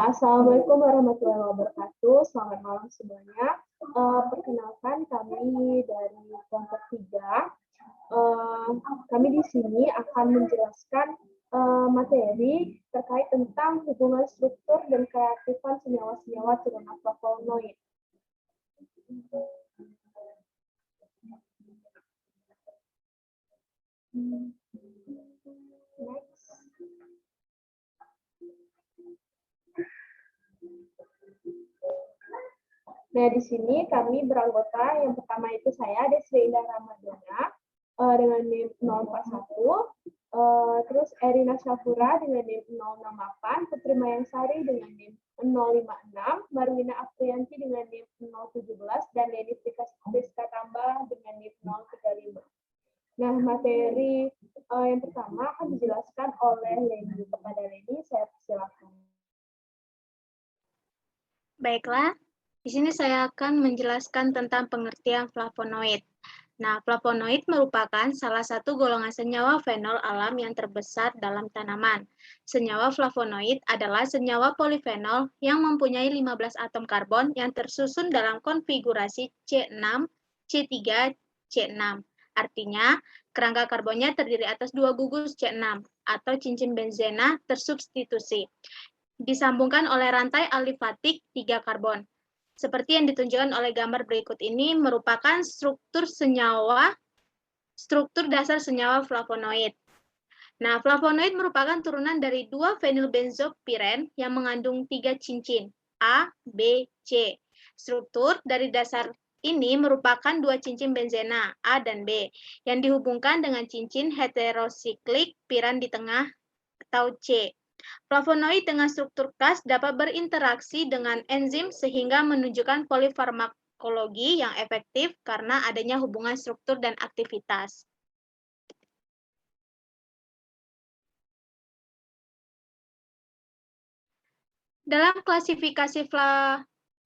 Assalamualaikum warahmatullahi wabarakatuh. Selamat malam semuanya. Perkenalkan kami dari kelompok 3. Kami di sini akan menjelaskan materi terkait tentang hubungan struktur dan keaktifan senyawa-senyawa turunan flavonoid. Next. Nah, di sini kami beranggota, yang pertama itu saya, Desri Indah Ramadana, dengan NIM 041, terus Erina Syafura dengan NIM 068, Putri Mayangsari dengan NIM 056, Marwina Afriyanti dengan NIM 017, dan Leni Friska Tambah dengan NIM 035. Nah, materi yang pertama akan dijelaskan oleh Leni. Kepada Leni, saya persilakan. Baiklah, di sini saya akan menjelaskan tentang pengertian flavonoid. Nah, flavonoid merupakan salah satu golongan senyawa fenol alam yang terbesar dalam tanaman. Senyawa flavonoid adalah senyawa polifenol yang mempunyai 15 atom karbon yang tersusun dalam konfigurasi C6, C3, C6. Artinya, kerangka karbonnya terdiri atas 2 gugus C6 atau cincin benzena tersubstitusi, disambungkan oleh rantai alifatik 3 karbon. Seperti yang ditunjukkan oleh gambar berikut ini merupakan struktur dasar senyawa flavonoid. Nah, flavonoid merupakan turunan dari 2 fenilbenzopiren yang mengandung 3 cincin A, B, C. Struktur dari dasar ini merupakan 2 cincin benzena A dan B yang dihubungkan dengan cincin heterosiklik piran di tengah atau C. Flavonoid dengan struktur khas dapat berinteraksi dengan enzim sehingga menunjukkan polifarmakologi yang efektif karena adanya hubungan struktur dan aktivitas. Dalam klasifikasi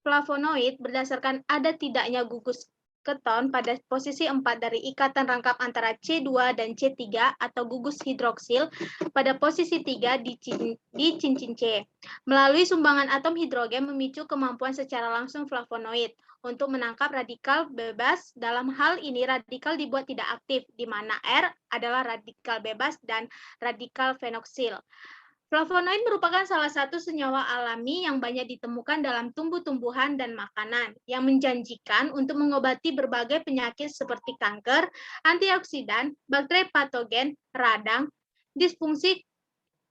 flavonoid berdasarkan ada tidaknya gugus keton pada posisi 4 dari ikatan rangkap antara C2 dan C3 atau gugus hidroksil pada posisi 3 di cincin C. Melalui sumbangan atom hidrogen memicu kemampuan secara langsung flavonoid untuk menangkap radikal bebas. Dalam hal ini radikal dibuat tidak aktif, di mana R adalah radikal bebas dan radikal fenoksil. Flavonoid merupakan salah satu senyawa alami yang banyak ditemukan dalam tumbuh-tumbuhan dan makanan, yang menjanjikan untuk mengobati berbagai penyakit seperti kanker, antioksidan, bakteri patogen, radang, disfungsi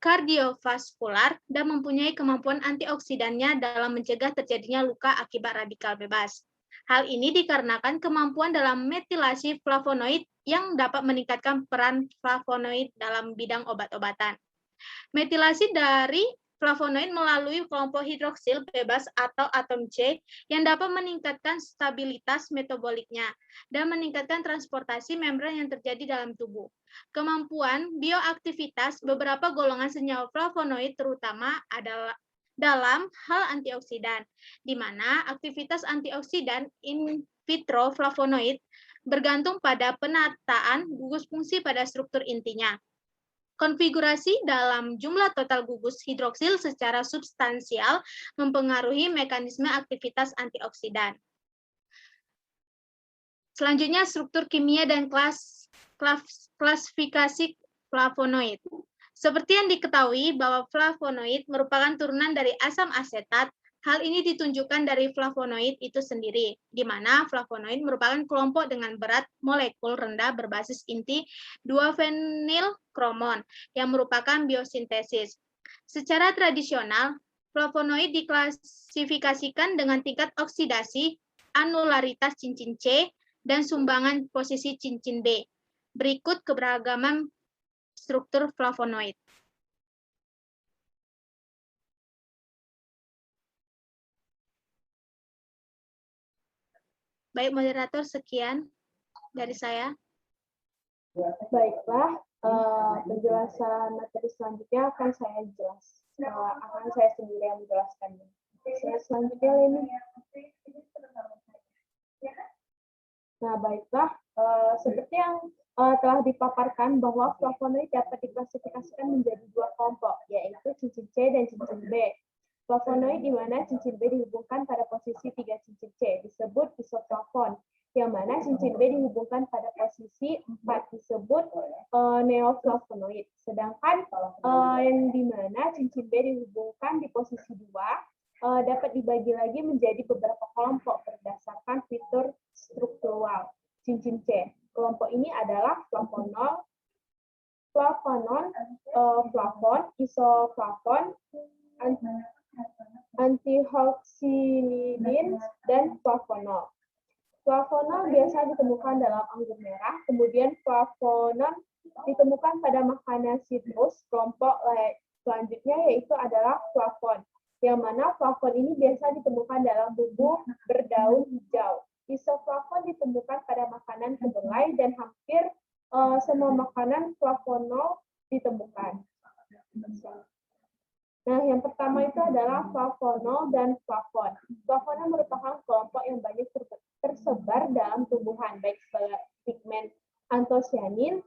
kardiovaskular, dan mempunyai kemampuan antioksidannya dalam mencegah terjadinya luka akibat radikal bebas. Hal ini dikarenakan kemampuan dalam metilasi flavonoid yang dapat meningkatkan peran flavonoid dalam bidang obat-obatan. Metilasi dari flavonoid melalui kelompok hidroksil bebas atau atom C yang dapat meningkatkan stabilitas metaboliknya dan meningkatkan transportasi membran yang terjadi dalam tubuh. Kemampuan bioaktivitas beberapa golongan senyawa flavonoid terutama adalah dalam hal antioksidan, di mana aktivitas antioksidan in vitro flavonoid bergantung pada penataan gugus fungsi pada struktur intinya. Konfigurasi dalam jumlah total gugus hidroksil secara substansial mempengaruhi mekanisme aktivitas antioksidan. Selanjutnya, struktur kimia dan klasifikasi flavonoid. Seperti yang diketahui bahwa flavonoid merupakan turunan dari asam asetat. Hal ini ditunjukkan dari flavonoid itu sendiri, di mana flavonoid merupakan kelompok dengan berat molekul rendah berbasis inti 2-fenilkromon yang merupakan biosintesis. Secara tradisional, flavonoid diklasifikasikan dengan tingkat oksidasi, anularitas cincin C, dan sumbangan posisi cincin B. Berikut keberagaman struktur flavonoid. Baik, moderator, sekian dari saya. Baiklah, penjelasan materi selanjutnya akan saya sendiri yang menjelaskannya. Selanjutnya ini. Nah, baiklah, seperti yang telah dipaparkan bahwa flavonoid dapat diklasifikasikan menjadi 2 kelompok, yaitu cincin C dan cincin B. Flavonoid di mana cincin B dihubungkan pada posisi 3 cincin C disebut isoflavon, yang mana cincin B dihubungkan pada posisi 4 disebut neoflavonoid. Sedangkan yang di mana cincin B dihubungkan di posisi 2 dapat dibagi lagi menjadi beberapa kelompok berdasarkan fitur struktural cincin C. Kelompok ini adalah flavonol, flavonon, flavon, isoflavon, antihoksinidin, dan flavonol. Flavonol biasa ditemukan dalam anggur merah, kemudian flavonon ditemukan pada makanan sitrus. Kelompok selanjutnya yaitu adalah flavon, yang mana flavon ini biasa ditemukan dalam bumbu berdaun hijau. Isoflavon ditemukan pada makanan kedelai dan hampir semua makanan flavonol ditemukan. Nah, yang pertama itu adalah flavonol dan flavon. Flavonol merupakan kelompok yang banyak tersebar dalam tumbuhan, baik sebagai pigmen antosianin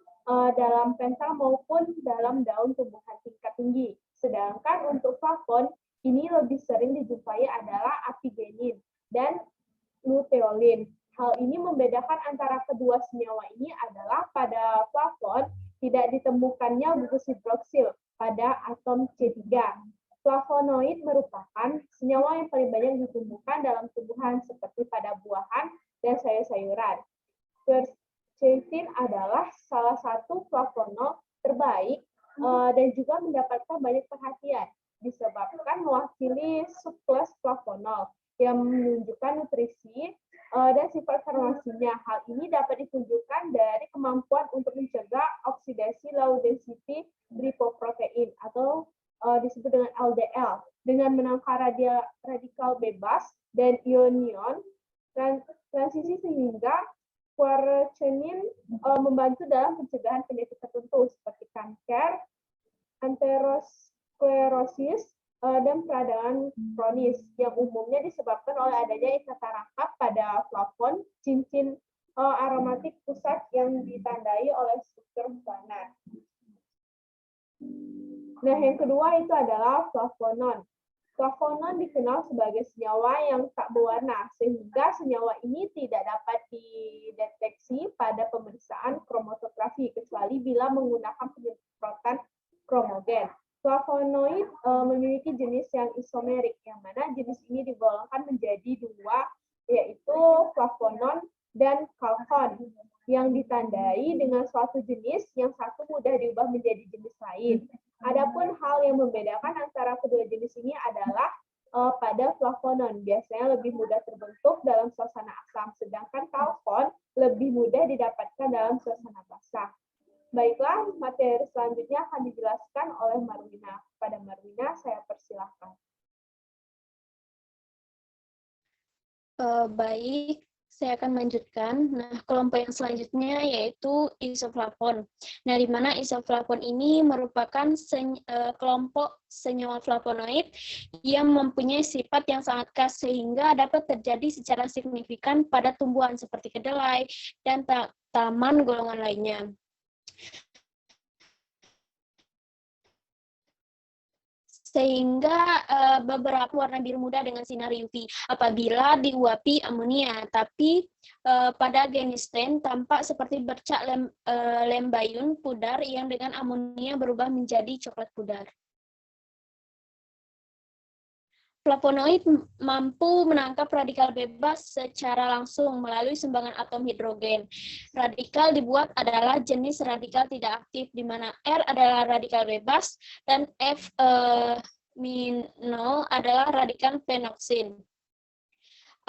dalam pental maupun dalam daun tumbuhan tingkat tinggi. Sedangkan untuk flavon, ini lebih sering dijumpai adalah apigenin dan luteolin. Hal ini membedakan antara kedua senyawa ini adalah pada flavon tidak ditemukannya gugus hidroksil pada atom C3. Flavonoid merupakan senyawa yang paling banyak ditemukan dalam tumbuhan seperti pada buahan dan sayur-sayuran. Quercetin adalah salah satu flavonol terbaik dan juga mendapatkan banyak perhatian disebabkan mewakili subkelas flavonol yang menunjukkan nutrisi dan sifat farmasinya. Hal ini dapat ditunjukkan dari kemampuan untuk mencegah oksidasi low density lipoprotein atau disebut dengan LDL dengan menangkal radikal bebas dan ion-ion transisi sehingga quercetin membantu dalam pencegahan penyakit tertentu seperti kanker, aterosklerosis, dan peradangan kronis yang umumnya disebabkan oleh adanya ikatan rangkap pada flavon, cincin aromatik pusat yang ditandai oleh struktur planar. Nah, yang kedua itu adalah flavonon. Flavonon dikenal sebagai senyawa yang tak berwarna, sehingga senyawa ini tidak dapat dideteksi pada pemeriksaan kromatografi, kecuali bila menggunakan penyemprotan kromogen. Flavonoid memiliki jenis yang isomerik, yang mana jenis ini digolongkan menjadi dua, yaitu flavonon dan chalcone, yang ditandai dengan suatu jenis, yang satu mudah diubah menjadi jenis lain. Adapun hal yang membedakan antara kedua jenis ini adalah pada flavonon, biasanya lebih mudah terbentuk dalam suasana asam, sedangkan chalcone lebih mudah didapatkan dalam suasana basah. Baiklah, materi selanjutnya akan dijelaskan oleh Marwina. Pada Marwina, saya persilahkan. Baik, saya akan melanjutkan. Nah, kelompok yang selanjutnya yaitu isoflavon. Nah, di mana isoflavon ini merupakan kelompok senyawa flavonoid yang mempunyai sifat yang sangat khas sehingga dapat terjadi secara signifikan pada tumbuhan seperti kedelai dan tanaman golongan lainnya. Sehingga beberapa warna biru muda dengan sinar UV apabila diuapi amonia, tapi pada genistain tampak seperti bercak lembayun pudar yang dengan amonia berubah menjadi coklat pudar. Flavonoid mampu menangkap radikal bebas secara langsung melalui sumbangan atom hidrogen. Radikal dibuat adalah jenis radikal tidak aktif, di mana R adalah radikal bebas dan F minol adalah radikal fenoksin.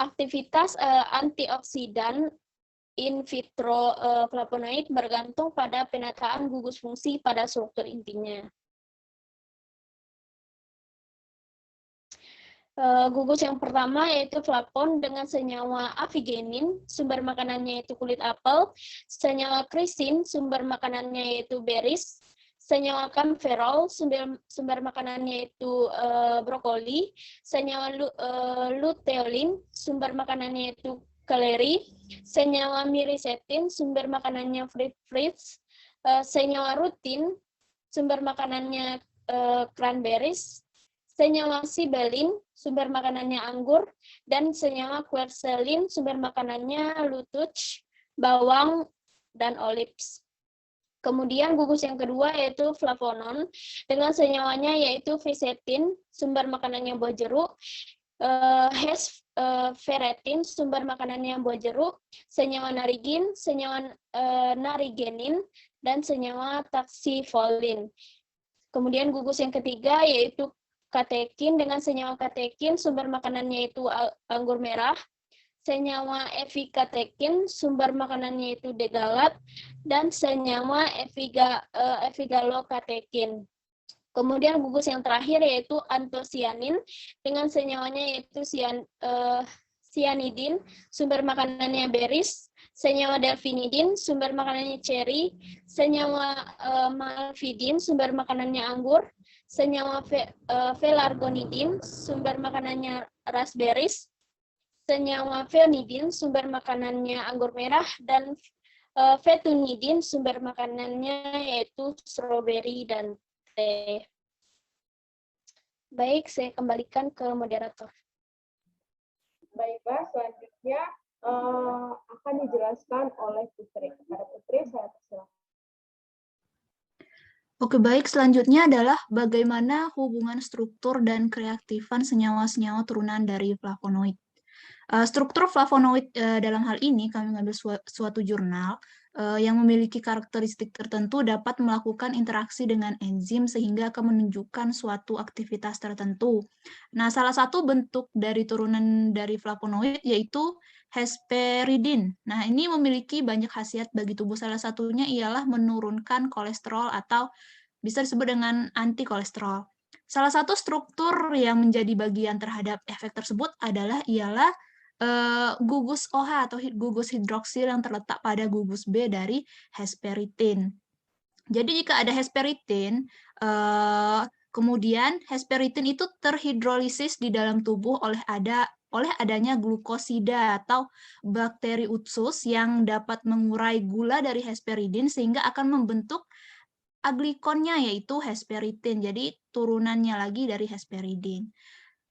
Aktivitas antioksidan in vitro flavonoid bergantung pada penataan gugus fungsi pada struktur intinya. Gugus yang pertama yaitu flavon dengan senyawa avigenin, sumber makanannya yaitu kulit apel, senyawa krisin, sumber makanannya yaitu berries, senyawa camferol, sumber makanannya yaitu brokoli, senyawa luteolin, sumber makanannya yaitu keleri, senyawa mirisetin, sumber makanannya fruits, senyawa rutin, sumber makanannya cranberries, senyawa sibelin, sumber makanannya anggur, dan senyawa quercetin, sumber makanannya lutuch, bawang, dan olives. Kemudian gugus yang kedua yaitu flavonon dengan senyawanya yaitu fisetin, sumber makanannya buah jeruk, ferritin, sumber makanannya buah jeruk, senyawa narigin, senyawa narigenin, dan senyawa taksifolin. Kemudian gugus yang ketiga yaitu katekin dengan senyawa katekin, sumber makanannya itu anggur merah, senyawa evikatekin, sumber makanannya itu degalat, dan senyawa evigalokatekin. Kemudian gugus yang terakhir yaitu antosianin dengan senyawanya yaitu cyanidin, sumber makanannya beris, senyawa delfinidin, sumber makanannya ceri, senyawa malvidin, sumber makanannya anggur, senyawa pelargonidin, sumber makanannya raspberries, senyawa phenidin, sumber makanannya anggur merah, dan fetunidin, sumber makanannya yaitu stroberi dan teh. Baik, saya kembalikan ke moderator. Baiklah, selanjutnya akan dijelaskan oleh Putri. Kepada Putri, saya persilakan. Oke, baik. Selanjutnya adalah bagaimana hubungan struktur dan kereaktifan senyawa-senyawa turunan dari flavonoid. Struktur flavonoid dalam hal ini kami mengambil suatu jurnal yang memiliki karakteristik tertentu dapat melakukan interaksi dengan enzim sehingga akan menunjukkan suatu aktivitas tertentu. Nah, salah satu bentuk dari turunan dari flavonoid yaitu hesperidin. Nah, ini memiliki banyak khasiat bagi tubuh. Salah satunya ialah menurunkan kolesterol atau bisa disebut dengan anti kolesterol. Salah satu struktur yang menjadi bagian terhadap efek tersebut ialah gugus OH atau gugus hidroksil yang terletak pada gugus B dari hesperitin. Jadi jika ada hesperitin, kemudian hesperitin itu terhidrolisis di dalam tubuh oleh adanya glukosida atau bakteri Utsus yang dapat mengurai gula dari hesperidin sehingga akan membentuk aglikonnya yaitu hesperitin. Jadi turunannya lagi dari hesperidin.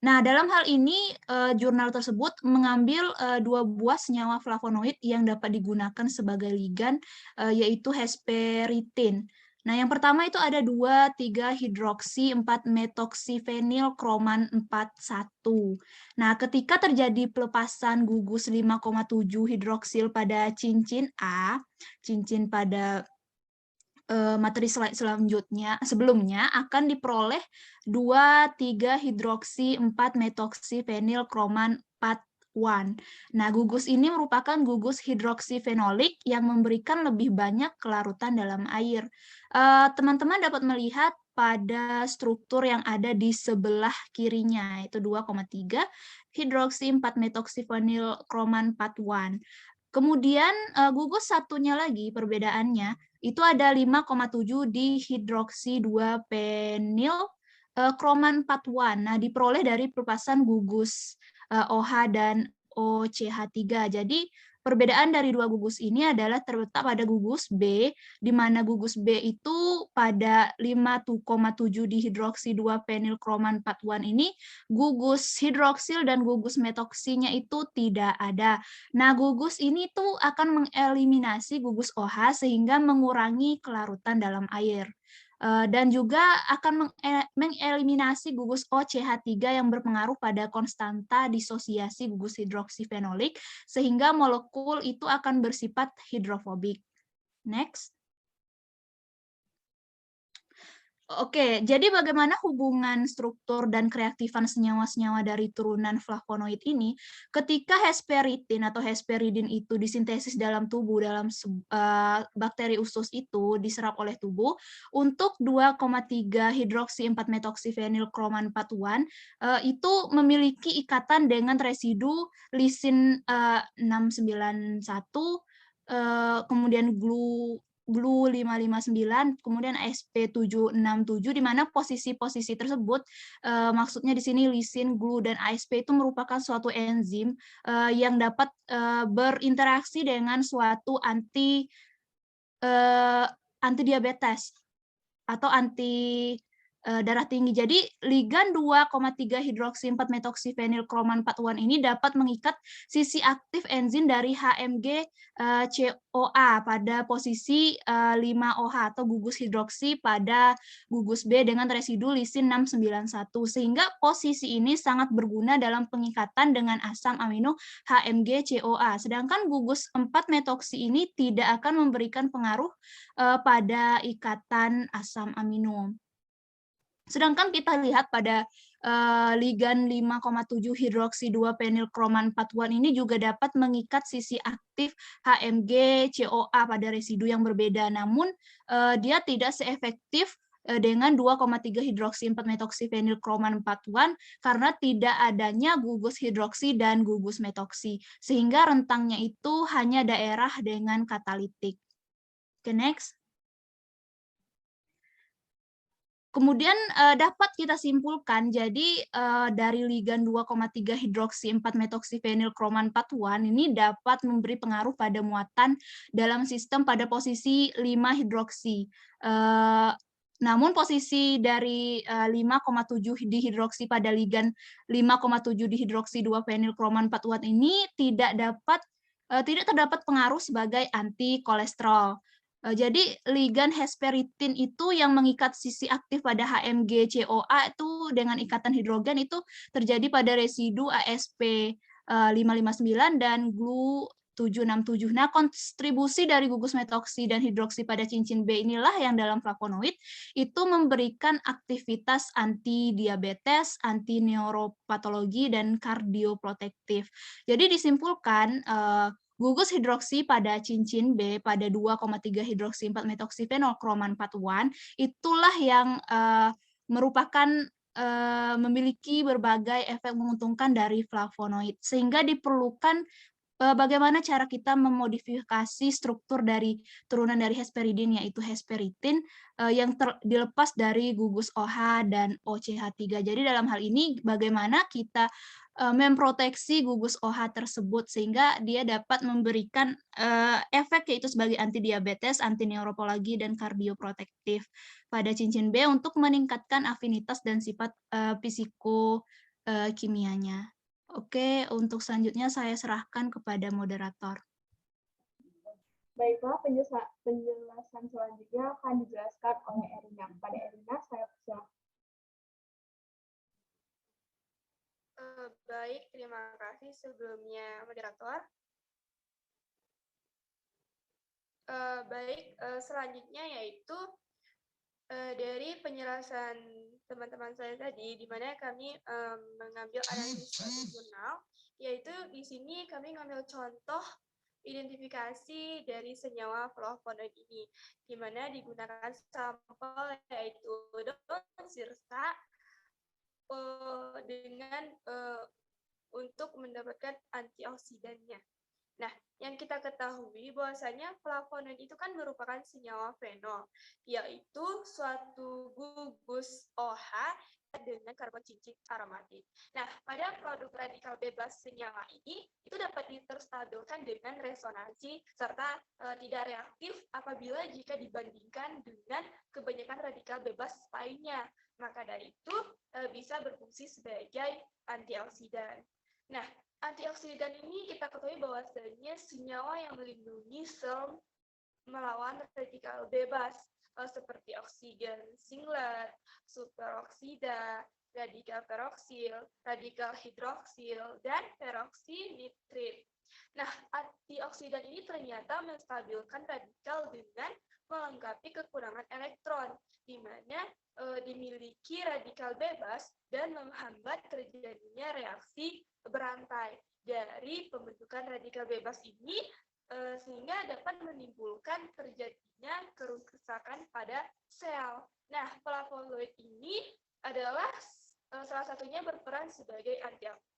Nah, dalam hal ini, jurnal tersebut mengambil 2 buah senyawa flavonoid yang dapat digunakan sebagai ligan, yaitu hesperitin. Nah, yang pertama itu ada 2,3-hidroksi 4-metoksifenil kroman 4,1. Nah, ketika terjadi pelepasan gugus 5,7 hidroksil pada cincin A, cincin pada materi slide sebelumnya akan diperoleh 2,3-hidroksi 4-metoksifenil kroman 4,1. Nah, gugus ini merupakan gugus hidroksifenolik yang memberikan lebih banyak kelarutan dalam air. Teman-teman dapat melihat pada struktur yang ada di sebelah kirinya, yaitu 2,3 hidroksi 4-metoksifenil kroman 4,1. Kemudian gugus satunya lagi perbedaannya itu ada 5,7 di hidroksi 2-penil kroman 4,1. Nah, diperoleh dari pelepasan gugus OH dan OCH3. Jadi perbedaan dari 2 gugus ini adalah terletak pada gugus B, di mana gugus B itu pada 5,7 di hidroksi 2-penil kroman 4,1 ini, gugus hidroksil dan gugus metoksinya itu tidak ada. Nah, gugus ini tuh akan mengeliminasi gugus OH sehingga mengurangi kelarutan dalam air. Dan juga akan mengeliminasi gugus OCH3 yang berpengaruh pada konstanta disosiasi gugus hidroksifenolik, sehingga molekul itu akan bersifat hidrofobik. Next. Oke, jadi bagaimana hubungan struktur dan kereaktifan senyawa-senyawa dari turunan flavonoid ini? Ketika hesperitin atau hesperidin itu disintesis dalam tubuh, dalam bakteri usus itu diserap oleh tubuh, untuk 2,3 hidroksi 4-metoksifenil kroman 4,1 itu memiliki ikatan dengan residu lisin 691, kemudian GLU 559, kemudian ASP767, di mana posisi-posisi tersebut maksudnya di sini lisin, GLU, dan ASP itu merupakan suatu enzim yang dapat berinteraksi dengan suatu anti diabetes atau anti darah tinggi. Jadi ligan 2,3 hidroksi 4 metoksifenilkroman 4-1 ini dapat mengikat sisi aktif enzim dari HMG CoA pada posisi 5OH atau gugus hidroksi pada gugus B dengan residu lisin 691, sehingga posisi ini sangat berguna dalam pengikatan dengan asam amino HMG CoA. Sedangkan gugus 4 metoksi ini tidak akan memberikan pengaruh pada ikatan asam amino. Sedangkan kita lihat pada ligan 5,7 hidroksi 2 penilkroman 4-1 ini juga dapat mengikat sisi aktif HMG CoA pada residu yang berbeda, namun dia tidak seefektif dengan 2,3 hidroksi 4 metoksifenilkroman 4-1 karena tidak adanya gugus hidroksi dan gugus metoksi, sehingga rentangnya itu hanya daerah dengan katalitik. Oke, next. Kemudian dapat kita simpulkan, jadi dari ligan 2,3 hidroksi 4 metoksifenilkroman 4-1 ini dapat memberi pengaruh pada muatan dalam sistem pada posisi 5 hidroksi. Namun posisi dari 5,7 dihidroksi pada ligan 5,7 dihidroksi 2 fenilkroman 4-1 ini tidak terdapat pengaruh sebagai anti kolesterol. Jadi ligan hesperitin itu yang mengikat sisi aktif pada HMG CoA itu dengan ikatan hidrogen itu terjadi pada residu ASP 559 dan GLU 767. Nah, kontribusi dari gugus metoksi dan hidroksi pada cincin B inilah yang dalam flavonoid itu memberikan aktivitas anti diabetes, anti neuropatologi, dan kardioprotektif. Jadi disimpulkan gugus hidroksi pada cincin B pada 2,3 hidroksi 4 metoksifenolkroman 4-1 itulah yang merupakan memiliki berbagai efek menguntungkan dari flavonoid, sehingga diperlukan bagaimana cara kita memodifikasi struktur dari turunan dari hesperidin yaitu hesperitin yang dilepas dari gugus OH dan OCH3. Jadi dalam hal ini bagaimana kita memproteksi gugus OH tersebut sehingga dia dapat memberikan efek yaitu sebagai anti diabetes, anti neuropatologi, dan kardioprotektif pada cincin B untuk meningkatkan afinitas dan sifat fisikokimianya. Oke, untuk selanjutnya saya serahkan kepada moderator. Baiklah, penjelasan selanjutnya akan dijelaskan oleh Erina. Pada Erina, saya persilakan. Baik, terima kasih sebelumnya moderator. Selanjutnya yaitu dari penjelasan teman-teman saya tadi, di mana kami mengambil analisis jurnal, yaitu di sini kami mengambil contoh identifikasi dari senyawa flavonoid ini, di mana digunakan sampel yaitu daun sirsa dengan untuk mendapatkan antioksidannya. Nah, yang kita ketahui bahwasanya flavonoid itu kan merupakan senyawa fenol, yaitu suatu gugus OH dengan karbon cincin aromatik. Nah, pada produk radikal bebas senyawa ini itu dapat terstabilkan dengan resonansi serta tidak reaktif apabila jika dibandingkan dengan kebanyakan radikal bebas lainnya. Maka dari itu bisa berfungsi sebagai antioksidan. Nah, antioksidan ini kita ketahui bahwasanya senyawa yang melindungi sel melawan radikal bebas seperti oksigen singlet, superoksida, radikal peroksil, radikal hidroksil, dan peroksinitrit. Nah, antioksidan ini ternyata menstabilkan radikal dengan melengkapi kekurangan elektron, di mana dimiliki radikal bebas dan menghambat terjadinya reaksi berantai dari pembentukan radikal bebas ini, sehingga dapat menimbulkan terjadinya kerusakan pada sel. Nah, flavonoid ini adalah salah satunya berperan sebagai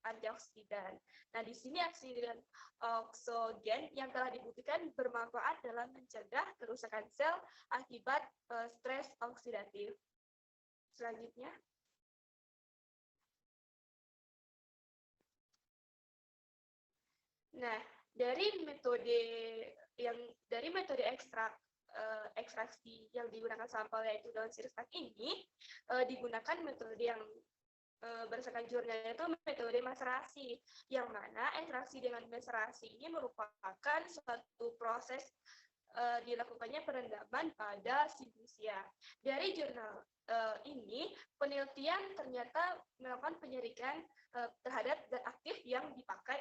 antioksidan. Nah, di sini oksidan oksogen yang telah dibuktikan bermanfaat dalam mencegah kerusakan sel akibat stres oksidatif. Selanjutnya. Nah, dari metode ekstrak ekstraksi yang digunakan sampel yaitu daun sirih start ini digunakan metode yang berdasarkan jurnalnya itu metode maserasi, yang mana ekstraksi dengan maserasi ini merupakan suatu proses dilakukannya perendaman pada sinusia. Dari jurnal ini, penelitian ternyata melakukan penyirikan terhadap zat aktif yang dipakai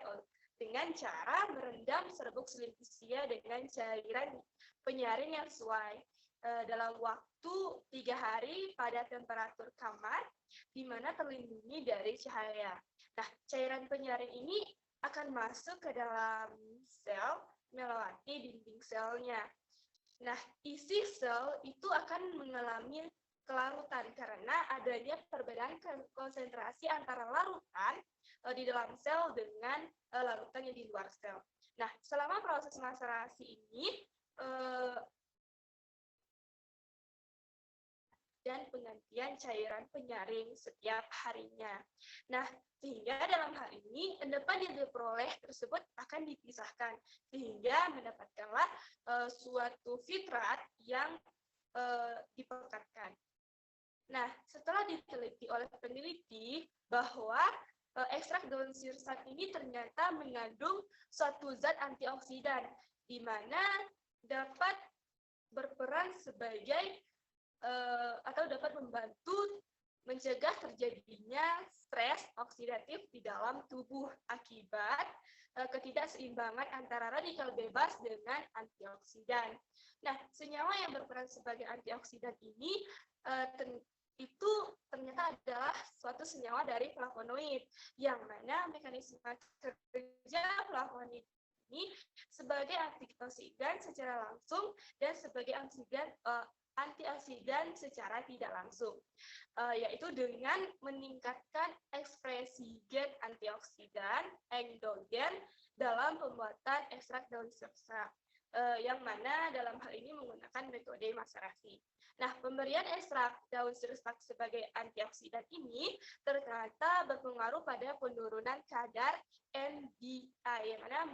dengan cara merendam serbuk sinusia dengan cairan penyaring yang sesuai dalam waktu 3 hari pada temperatur kamar, di mana terlindungi dari cahaya. Nah, cairan penyaring ini akan masuk ke dalam sel melewati dinding selnya. Nah, isi sel itu akan mengalami kelarutan karena adanya perbedaan konsentrasi antara larutan di dalam sel dengan larutan yang di luar sel. Nah, selama proses maserasi ini dan penggantian cairan penyaring setiap harinya. Nah, sehingga dalam hal ini endapan yang diperoleh tersebut akan dipisahkan sehingga mendapatkanlah suatu fitrat yang dipekatkan. Nah, setelah diteliti oleh peneliti bahwa ekstrak daun sirih start ini ternyata mengandung suatu zat antioksidan di mana dapat berperan sebagai atau dapat membantu mencegah terjadinya stres oksidatif di dalam tubuh akibat ketidakseimbangan antara radikal bebas dengan antioksidan. Nah, senyawa yang berperan sebagai antioksidan ini itu ternyata adalah suatu senyawa dari flavonoid, yang mana mekanisme kerja flavonoid ini sebagai antioksidan secara langsung dan sebagai antioksidan secara tidak langsung, yaitu dengan meningkatkan ekspresi gen antioksidan endogen dalam pembuatan ekstrak daun sirih start, yang mana dalam hal ini menggunakan metode maserasi. Nah, pemberian ekstrak daun sirih start sebagai antioksidan ini ternyata berpengaruh pada penurunan kadar MDI, yang mana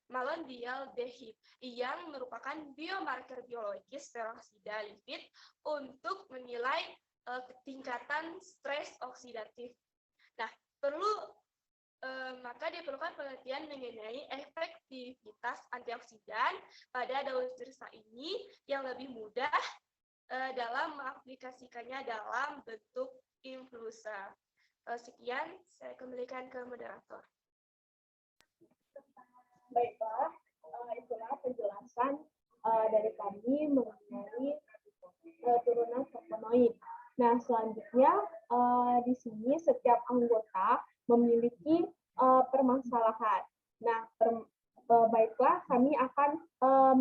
malondialdehyde, yang merupakan biomarker biologis peroksida lipid untuk menilai tingkatan stres oksidatif. Nah, maka diperlukan penelitian mengenai efektivitas antioksidan pada daun sirih start ini yang lebih mudah dalam mengaplikasikannya dalam bentuk infusa. Sekian, saya kembalikan ke moderator. Baiklah, itulah penjelasan dari kami mengenai turunan flavonoid. Nah, selanjutnya di sini setiap anggota memiliki permasalahan. Nah, baiklah, kami akan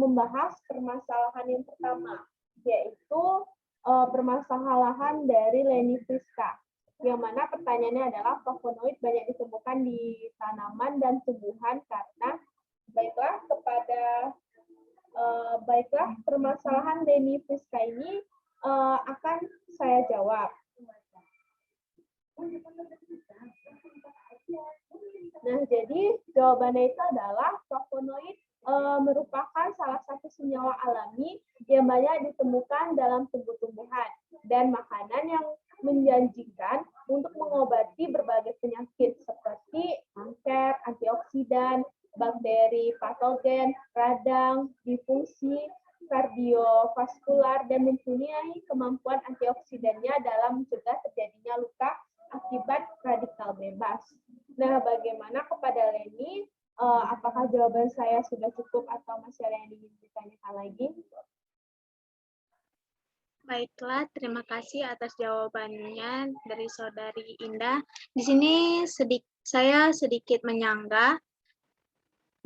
membahas permasalahan yang pertama, yaitu permasalahan dari Leni Friska, yang mana pertanyaannya adalah flavonoid banyak ditemukan di tanaman dan tumbuhan karena baiklah permasalahan Leni Friska ini akan saya jawab. Nah, jadi jawabannya itu adalah flavonoid merupakan salah satu senyawa alami yang banyak ditemukan dalam tumbuh-tumbuhan dan makanan yang menjanjikan untuk mengobati berbagai penyakit seperti kanker, antioksidan, bakteri patogen, radang, difungsi, kardiovaskular, dan mempunyai kemampuan antioksidannya dalam mencegah terjadinya luka akibat radikal bebas. Nah, bagaimana kepada Leni? Apakah jawaban saya sudah cukup atau masih ada yang ingin ditanyakan lagi? Baiklah, terima kasih atas jawabannya dari Saudari Indah. Di sini saya sedikit menyanggah.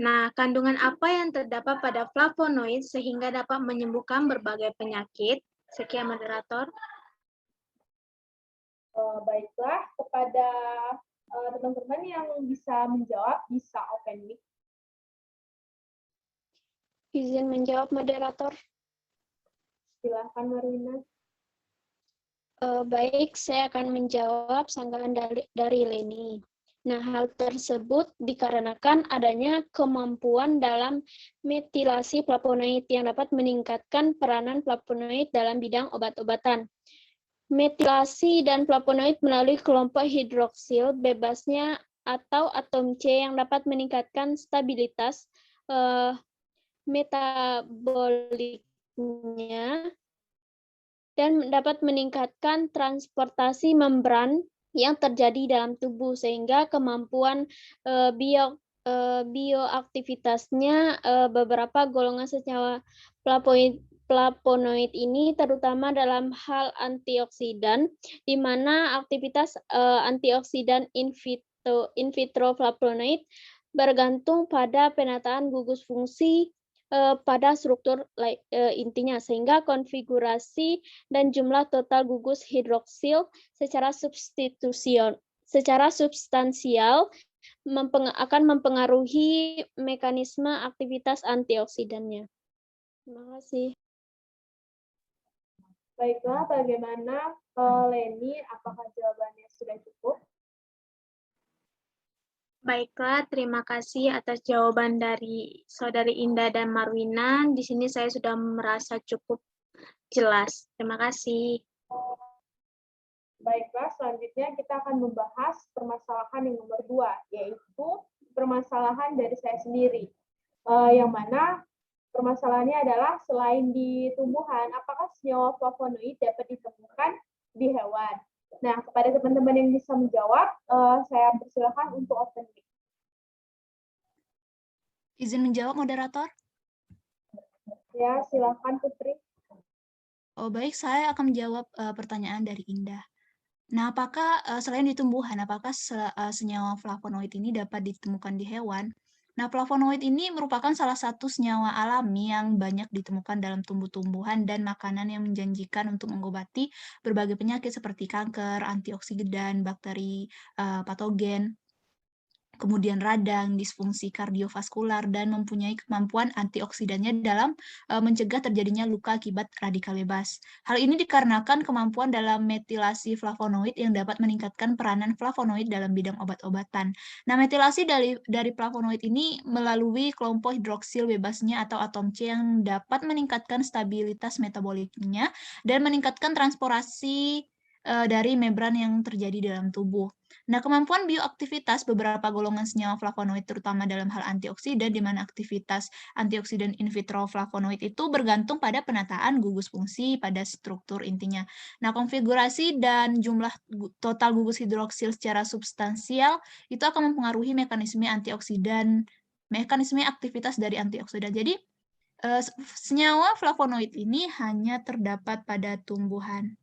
Nah, kandungan apa yang terdapat pada flavonoid sehingga dapat menyembuhkan berbagai penyakit? Sekian moderator. Baiklah, kepada teman-teman yang bisa menjawab, bisa open mic. Izin menjawab moderator. Silakan Marina. Baik, saya akan menjawab sanggahan dari Leni. Nah, hal tersebut dikarenakan adanya kemampuan dalam metilasi flavonoid yang dapat meningkatkan peranan flavonoid dalam bidang obat-obatan. Metilasi dan flavonoid melalui kelompok hidroksil bebasnya atau atom C yang dapat meningkatkan stabilitas metaboliknya dan dapat meningkatkan transportasi membran yang terjadi dalam tubuh sehingga kemampuan bioaktivitasnya beberapa golongan senyawa flavonoid ini terutama dalam hal antioksidan di mana aktivitas antioksidan in vitro flavonoid bergantung pada penataan gugus fungsi pada struktur intinya sehingga konfigurasi dan jumlah total gugus hidroksil secara substansial akan mempengaruhi mekanisme aktivitas antioksidannya. Terima kasih. Baiklah, bagaimana Leni? Apakah jawabannya sudah cukup? Baiklah, terima kasih atas jawaban dari Saudari Indah dan Marwina. Di sini saya sudah merasa cukup jelas. Terima kasih. Baiklah, selanjutnya kita akan membahas permasalahan yang nomor 2, yaitu permasalahan dari saya sendiri. Yang mana permasalahannya adalah selain di tumbuhan, apakah senyawa flavonoid dapat ditemukan di hewan? Nah, kepada teman-teman yang bisa menjawab, saya persilakan untuk open mic. Izin menjawab, moderator? Ya, silakan Putri. Oh, baik, saya akan menjawab pertanyaan dari Indah. Nah, apakah selain di tumbuhan, apakah senyawa flavonoid ini dapat ditemukan di hewan? Nah, flavonoid ini merupakan salah satu senyawa alami yang banyak ditemukan dalam tumbuh-tumbuhan dan makanan yang menjanjikan untuk mengobati berbagai penyakit seperti kanker, antioksidan, bakteri patogen, kemudian radang, disfungsi kardiovaskular, dan mempunyai kemampuan antioksidannya dalam mencegah terjadinya luka akibat radikal bebas. Hal ini dikarenakan kemampuan dalam metilasi flavonoid yang dapat meningkatkan peranan flavonoid dalam bidang obat-obatan. Nah, metilasi dari flavonoid ini melalui kelompok hidroksil bebasnya atau atom C yang dapat meningkatkan stabilitas metaboliknya dan meningkatkan transportasi dari membran yang terjadi dalam tubuh. Nah, kemampuan bioaktivitas beberapa golongan senyawa flavonoid terutama dalam hal antioksidan, di mana aktivitas antioksidan in vitro flavonoid itu bergantung pada penataan gugus fungsi pada struktur intinya. Nah, konfigurasi dan jumlah total gugus hidroksil secara substansial itu akan mempengaruhi mekanisme antioksidan, mekanisme aktivitas dari antioksidan. Jadi, senyawa flavonoid ini hanya terdapat pada tumbuhan.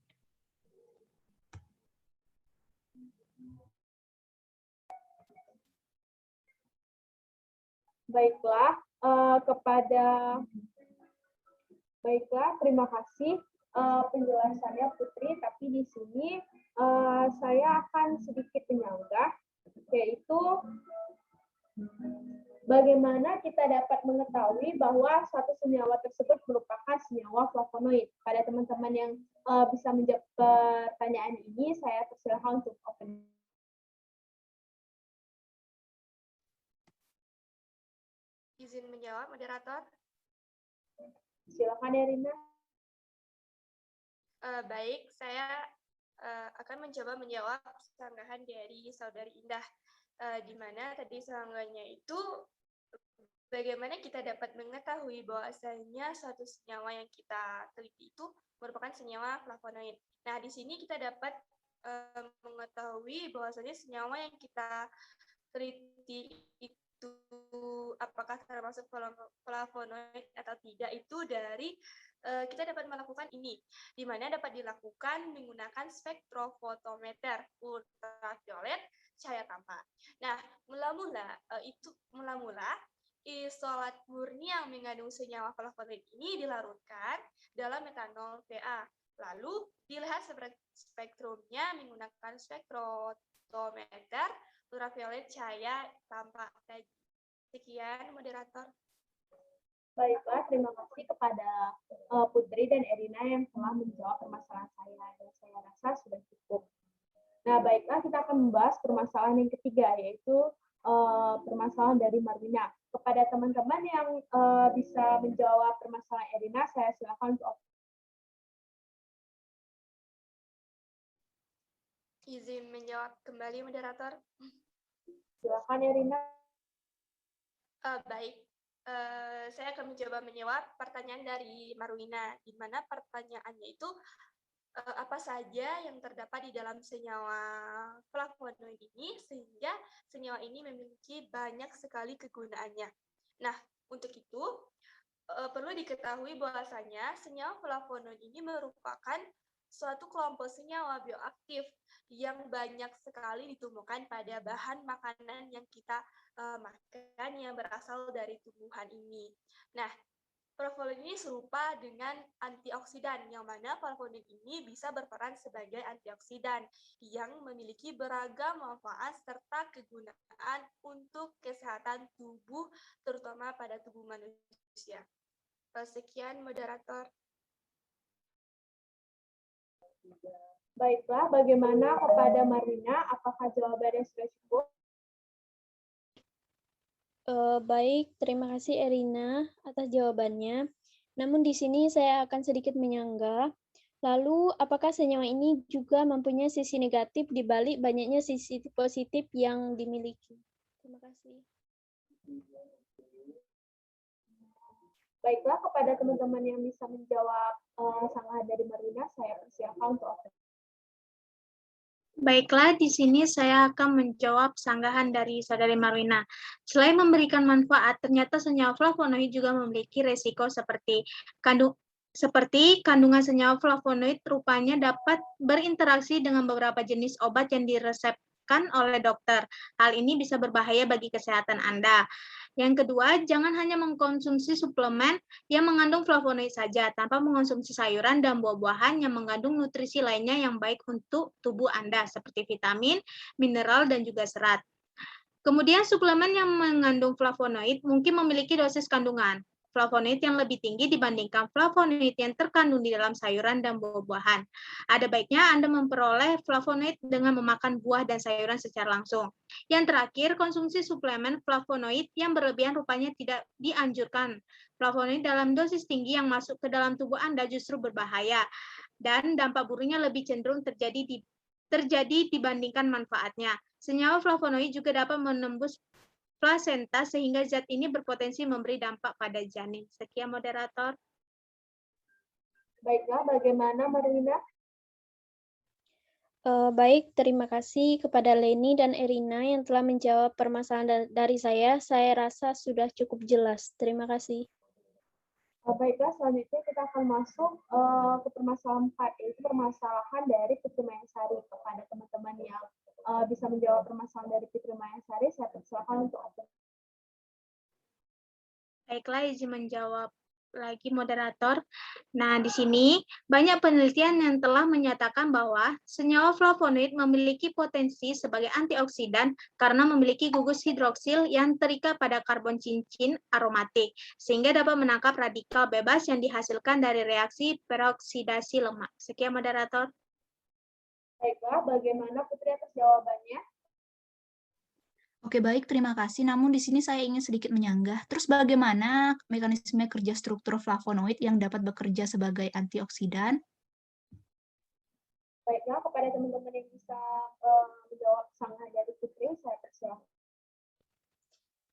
Baiklah, terima kasih penjelasannya Putri, tapi di sini saya akan sedikit menyanggah, yaitu bagaimana kita dapat mengetahui bahwa satu senyawa tersebut merupakan senyawa flavonoid. Pada teman-teman yang bisa menjawab pertanyaan ini, saya persilakan untuk open. Izin menjawab, moderator. Silakan, Erina. Baik, saya akan mencoba menjawab sanggahan dari Saudari Indah, di mana tadi sanggahnya itu bagaimana kita dapat mengetahui bahwasanya suatu senyawa yang kita teliti itu merupakan senyawa flavonoid. Nah, di sini kita dapat mengetahui bahwasanya senyawa yang kita teliti itu apakah termasuk flavonoid atau tidak itu dari kita dapat melakukan ini, di mana dapat dilakukan menggunakan spektrofotometer ultraviolet cahaya tampak. Nah, mula-mula isolat murni yang mengandung senyawa flavonoid ini dilarutkan dalam metanol PA. Lalu dilihat spektrumnya menggunakan spektrofotometer ultraviolet cahaya tampak tadi. Sekian, moderator. Baiklah, terima kasih kepada Putri dan Erina yang telah menjawab permasalahan saya, dan saya rasa sudah cukup. Nah, baiklah kita akan membahas permasalahan yang ketiga, yaitu permasalahan dari Marwina. Kepada teman-teman yang bisa menjawab permasalahan Erina, saya silakan untuk Izin menjawab kembali, moderator. silakan Erina. Baik, saya akan mencoba menjawab pertanyaan dari Marwina, di mana pertanyaannya itu apa saja yang terdapat di dalam senyawa flavonoid ini, sehingga senyawa ini memiliki banyak sekali kegunaannya. Nah, untuk itu, perlu diketahui bahwasanya senyawa flavonoid ini merupakan suatu kelompok senyawa bioaktif yang banyak sekali ditemukan pada bahan makanan yang kita makan yang berasal dari tumbuhan ini. Nah, flavonoid ini serupa dengan antioksidan, yang mana flavonoid ini bisa berperan sebagai antioksidan yang memiliki beragam manfaat serta kegunaan untuk kesehatan tubuh, terutama pada tubuh manusia. Sekian, moderator. Baiklah, bagaimana kepada Marwina? Apakah jawabannya sudah cukup? Baik, terima kasih Erina atas jawabannya. Namun di sini saya akan sedikit menyanggah. Lalu, apakah senyawa ini juga mempunyai sisi negatif di balik banyaknya sisi positif yang dimiliki? Terima kasih. Baiklah, kepada teman-teman yang bisa menjawab sanggahan dari Marwina, saya persilakan untuk open. Baiklah, di sini saya akan menjawab sanggahan dari Saudari Marwina. Selain memberikan manfaat, ternyata senyawa flavonoid juga memiliki resiko seperti kandungan senyawa flavonoid rupanya dapat berinteraksi dengan beberapa jenis obat yang diresepkan oleh dokter. Hal ini bisa berbahaya bagi kesehatan Anda. Yang kedua, jangan hanya mengkonsumsi suplemen yang mengandung flavonoid saja, tanpa mengonsumsi sayuran dan buah-buahan yang mengandung nutrisi lainnya yang baik untuk tubuh Anda, seperti vitamin, mineral, dan juga serat. Kemudian, suplemen yang mengandung flavonoid mungkin memiliki dosis kandungan flavonoid yang lebih tinggi dibandingkan flavonoid yang terkandung di dalam sayuran dan buah-buahan. Ada baiknya Anda memperoleh flavonoid dengan memakan buah dan sayuran secara langsung. Yang terakhir, konsumsi suplemen flavonoid yang berlebihan rupanya tidak dianjurkan. Flavonoid dalam dosis tinggi yang masuk ke dalam tubuh Anda justru berbahaya, dan dampak buruknya lebih cenderung terjadi dibandingkan manfaatnya. Senyawa flavonoid juga dapat menembus plasenta sehingga zat ini berpotensi memberi dampak pada janin. Sekian, moderator. Baiklah, bagaimana Marwina? Baik, terima kasih kepada Leni dan Erina yang telah menjawab permasalahan dari saya. Saya rasa sudah cukup jelas. Terima kasih. Baiklah, selanjutnya kita akan masuk ke permasalahan 4, yaitu permasalahan dari Fitri Mayasari. Kepada teman-teman yang bisa menjawab permasalahan dari Fitri Mayasari, saya persilakan untuk open. Baiklah, izin menjawab lagi, moderator. Nah, di sini banyak penelitian yang telah menyatakan bahwa senyawa flavonoid memiliki potensi sebagai antioksidan karena memiliki gugus hidroksil yang terikat pada karbon cincin aromatik, sehingga dapat menangkap radikal bebas yang dihasilkan dari reaksi peroksidasi lemak. Sekian, moderator. Baiklah, bagaimana Putri atas jawabannya? Oke, baik, terima kasih. Namun di sini saya ingin sedikit menyanggah. Terus bagaimana mekanisme kerja struktur flavonoid yang dapat bekerja sebagai antioksidan? Baiklah, kepada teman-teman yang bisa menjawab sanggahan dari Putri, saya persilakan.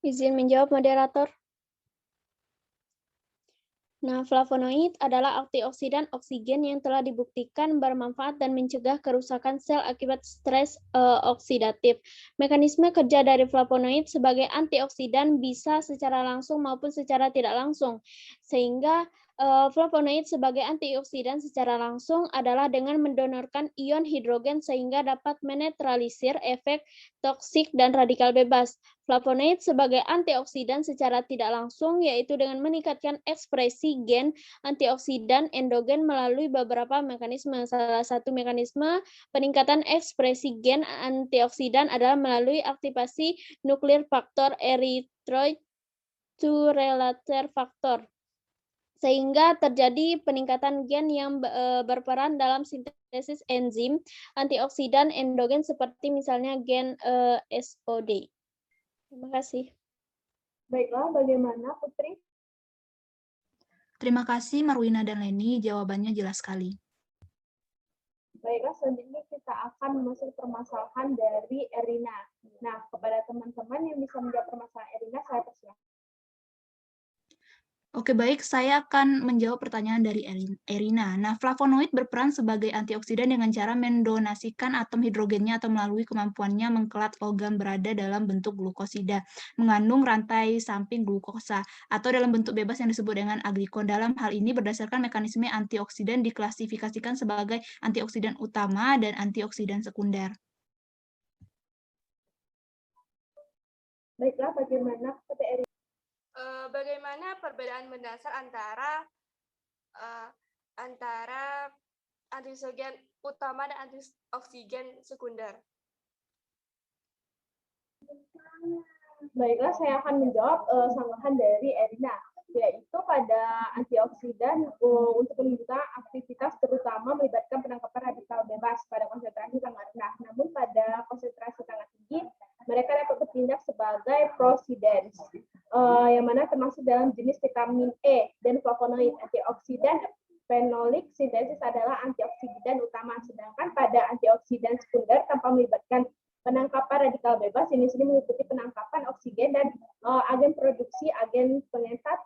Izin menjawab, moderator. Nah, flavonoid adalah antioksidan oksigen yang telah dibuktikan bermanfaat dan mencegah kerusakan sel akibat stres oksidatif. Mekanisme kerja dari flavonoid sebagai antioksidan bisa secara langsung maupun secara tidak langsung. Sehingga flavonoid sebagai antioksidan secara langsung adalah dengan mendonorkan ion hidrogen sehingga dapat menetralisir efek toksik dan radikal bebas. Flavonoid sebagai antioksidan secara tidak langsung yaitu dengan meningkatkan ekspresi gen antioksidan endogen melalui beberapa mekanisme. Salah satu mekanisme peningkatan ekspresi gen antioksidan adalah melalui aktivasi nuklir faktor erythroid to relater faktor. sehingga terjadi peningkatan gen yang berperan dalam sintesis enzim antioksidan endogen seperti misalnya gen SOD. Terima kasih. Baiklah, bagaimana Putri? Terima kasih Marwina dan Leni, jawabannya jelas sekali. Baiklah, selanjutnya kita akan memasuki permasalahan dari Erina. Nah, kepada teman-teman yang bisa menjawab permasalahan Erina, saya persilakan. Oke, baik. Saya akan menjawab pertanyaan dari Erina. Nah, flavonoid berperan sebagai antioksidan dengan cara mendonasikan atom hidrogennya atau melalui kemampuannya mengkelat logam berada dalam bentuk glukosida, mengandung rantai samping glukosa, atau dalam bentuk bebas yang disebut dengan aglikon. Dalam hal ini, berdasarkan mekanisme antioksidan diklasifikasikan sebagai antioksidan utama dan antioksidan sekunder. Baiklah, bagaimana kepada Erina? Bagaimana perbedaan mendasar antara antioksidan utama dan antioksidan sekunder? Baiklah, saya akan menjawab sanggahan dari Erina, yaitu pada antioksidan untuk menunjukkan aktivitas terutama melibatkan penangkapan radikal bebas pada konsentrasi sangat rendah. Namun pada konsentrasi sangat tinggi, mereka dapat bertindak sebagai prosidens, yang mana termasuk dalam jenis vitamin E dan flavonoid. Antioksidan fenolik sintesis adalah antioksidan utama, sedangkan pada antioksidan sekunder tanpa melibatkan penangkapan radikal bebas, jenis ini meliputi penangkapan oksigen dan agen produksi agen pengentat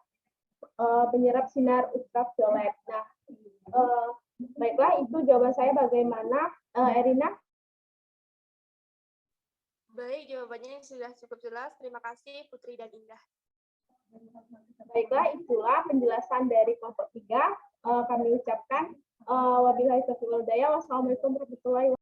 penyerap sinar ultraviolet. Nah, baiklah, itu jawaban saya. Bagaimana Erina? Baik, jawabannya sudah cukup jelas. Terima kasih Putri dan Indah. Baiklah, itulah penjelasan dari kelompok 3. Kami ucapkan wabillahi taufiq wal hidayah. Wassalamualaikum warahmatullahi wabarakatuh.